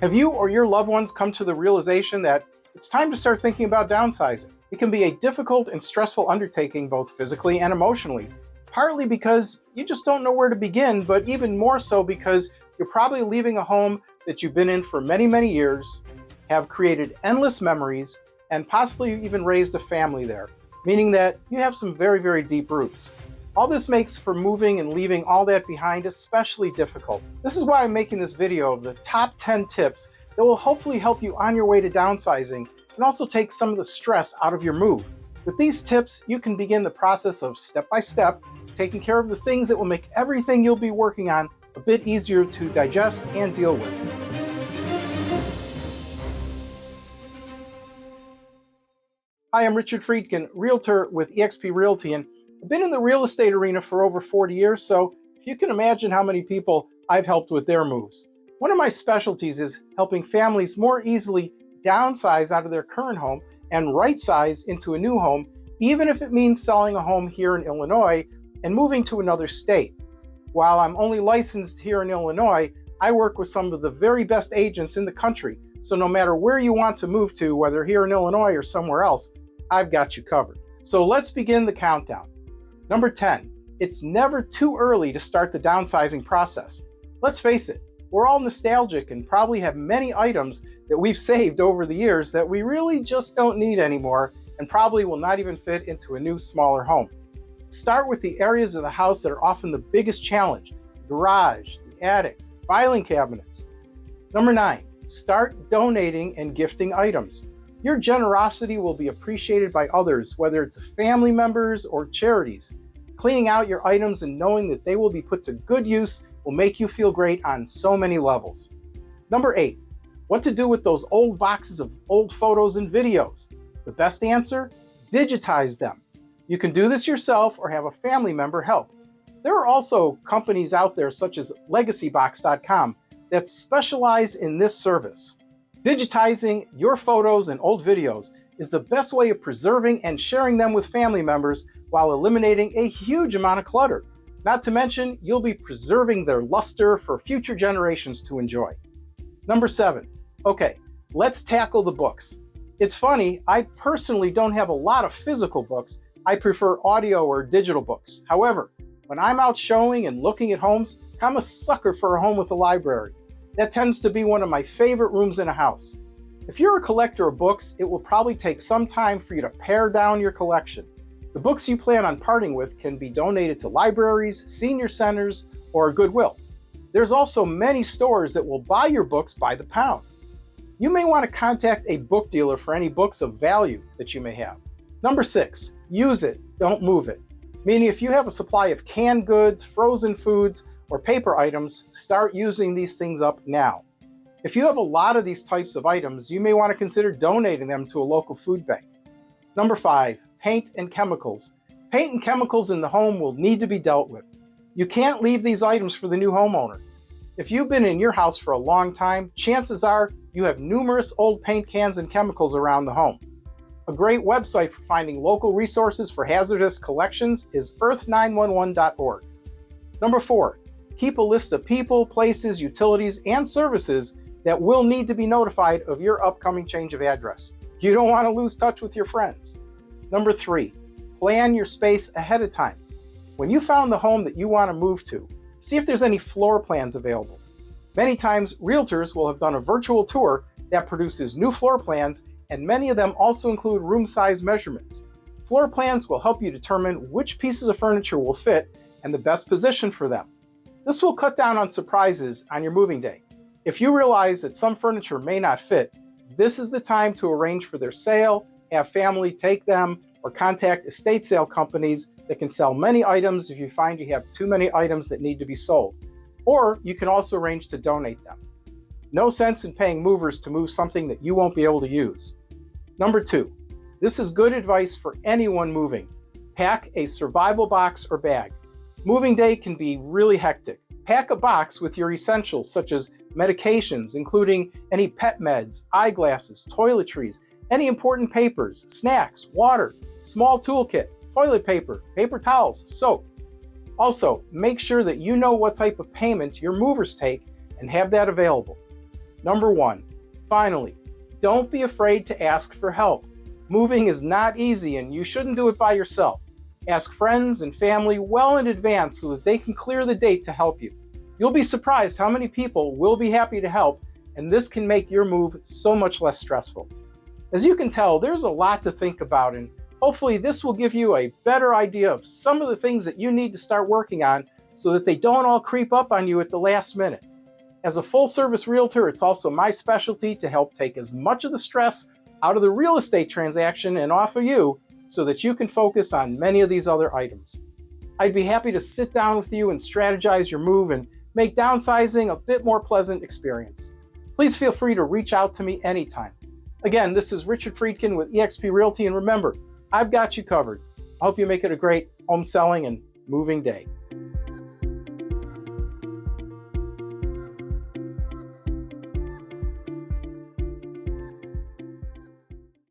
Have you or your loved ones come to the realization that it's time to start thinking about downsizing? It can be a difficult and stressful undertaking both physically and emotionally, partly because you just don't know where to begin, but even more so because you're probably leaving a home that you've been in for many, many years, have created endless memories, and possibly even raised a family there, meaning that you have some very, very deep roots. All this makes for moving and leaving all that behind especially difficult. This is why I'm making this video of the top 10 tips that will hopefully help you on your way to downsizing and also take some of the stress out of your move. With these tips, you can begin the process of step-by-step taking care of the things that will make everything you'll be working on a bit easier to digest and deal with. Hi, I'm Richard Freedkin, Realtor with eXp Realty, and I've been in the real estate arena for over 40 years, so you can imagine how many people I've helped with their moves. One of my specialties is helping families more easily downsize out of their current home and right-size into a new home, even if it means selling a home here in Illinois and moving to another state. While I'm only licensed here in Illinois, I work with some of the very best agents in the country, so no matter where you want to move to, whether here in Illinois or somewhere else, I've got you covered. So let's begin the countdown. Number 10, it's never too early to start the downsizing process. Let's face it, we're all nostalgic and probably have many items that we've saved over the years that we really just don't need anymore and probably will not even fit into a new, smaller home. Start with the areas of the house that are often the biggest challenge: the garage, the attic, filing cabinets. Number 9, start donating and gifting items. Your generosity will be appreciated by others, whether it's family members or charities. Cleaning out your items and knowing that they will be put to good use will make you feel great on so many levels. Number 8, what to do with those old boxes of old photos and videos? The best answer? Digitize them. You can do this yourself or have a family member help. There are also companies out there such as legacybox.com that specialize in this service. Digitizing your photos and old videos is the best way of preserving and sharing them with family members while eliminating a huge amount of clutter. Not to mention, you'll be preserving their luster for future generations to enjoy. Number 7, okay, let's tackle the books. It's funny, I personally don't have a lot of physical books. I prefer audio or digital books. However, when I'm out showing and looking at homes, I'm a sucker for a home with a library. That tends to be one of my favorite rooms in a house. If you're a collector of books, it will probably take some time for you to pare down your collection. The books you plan on parting with can be donated to libraries, senior centers, or Goodwill. There's also many stores that will buy your books by the pound. You may want to contact a book dealer for any books of value that you may have. Number 6, use it, don't move it. Meaning if you have a supply of canned goods, frozen foods, or paper items, start using these things up now. If you have a lot of these types of items, you may want to consider donating them to a local food bank. Number 5, paint and chemicals. Paint and chemicals in the home will need to be dealt with. You can't leave these items for the new homeowner. If you've been in your house for a long time, chances are you have numerous old paint cans and chemicals around the home. A great website for finding local resources for hazardous collections is earth911.org. Number 4, keep a list of people, places, utilities, and services that will need to be notified of your upcoming change of address. You don't want to lose touch with your friends. Number 3, plan your space ahead of time. When you found the home that you want to move to, see if there's any floor plans available. Many times, realtors will have done a virtual tour that produces new floor plans, and many of them also include room size measurements. Floor plans will help you determine which pieces of furniture will fit and the best position for them. This will cut down on surprises on your moving day. If you realize that some furniture may not fit, this is the time to arrange for their sale, have family take them, or contact estate sale companies that can sell many items if you find you have too many items that need to be sold. Or you can also arrange to donate them. No sense in paying movers to move something that you won't be able to use. Number 2, this is good advice for anyone moving. Pack a survival box or bag. Moving day can be really hectic. Pack a box with your essentials such as medications, including any pet meds, eyeglasses, toiletries, any important papers, snacks, water, small toolkit, toilet paper, paper towels, soap. Also, make sure that you know what type of payment your movers take and have that available. Number 1, finally, don't be afraid to ask for help. Moving is not easy and you shouldn't do it by yourself. Ask friends and family well in advance so that they can clear the date to help you. You'll be surprised how many people will be happy to help, and this can make your move so much less stressful. As you can tell, there's a lot to think about, and hopefully this will give you a better idea of some of the things that you need to start working on so that they don't all creep up on you at the last minute. As a full-service realtor, it's also my specialty to help take as much of the stress out of the real estate transaction and off of you so that you can focus on many of these other items. I'd be happy to sit down with you and strategize your move and make downsizing a bit more pleasant experience. Please feel free to reach out to me anytime. Again, this is Richard Freedkin with eXp Realty, and remember, I've got you covered. I hope you make it a great home selling and moving day.